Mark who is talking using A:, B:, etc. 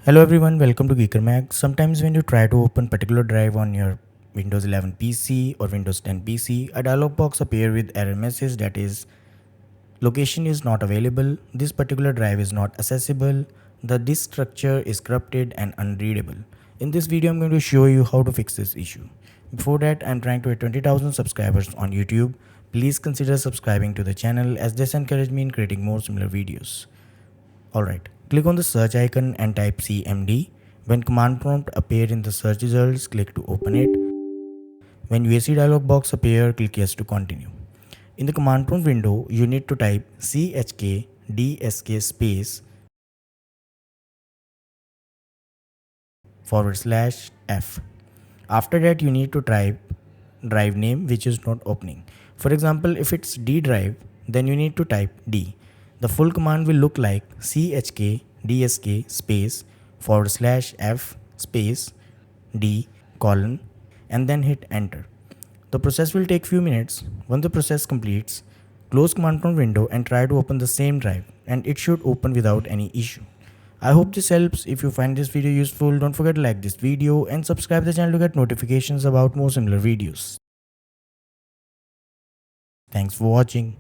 A: Hello everyone, welcome to geekermag. Sometimes when you try to open particular drive on your Windows 11 PC or Windows 10 PC, a dialog box appears with error message that is location is not available, this particular drive is not accessible, the disk structure is corrupted and unreadable. In this video I'm going to show you how to fix this issue. Before that, I'm trying to hit 20,000 subscribers on YouTube. Please consider subscribing to the channel as this encourages me in creating more similar videos. Alright, click on the search icon and type CMD. When command prompt appear in the search results, click to open it. When UAC dialog box appear, click yes to continue. In the command prompt window, you need to type chkdsk space /f. After that, you need to type drive name which is not opening. For example, if it's D drive, then you need to type D. The full command will look like chkdsk space /f space D colon and then hit enter. The process will take few minutes. Once the process completes, close command prompt window and try to open the same drive and it should open without any issue. I hope this helps. If you find this video useful, don't forget to like this video and subscribe the channel to get notifications about more similar videos. Thanks for watching.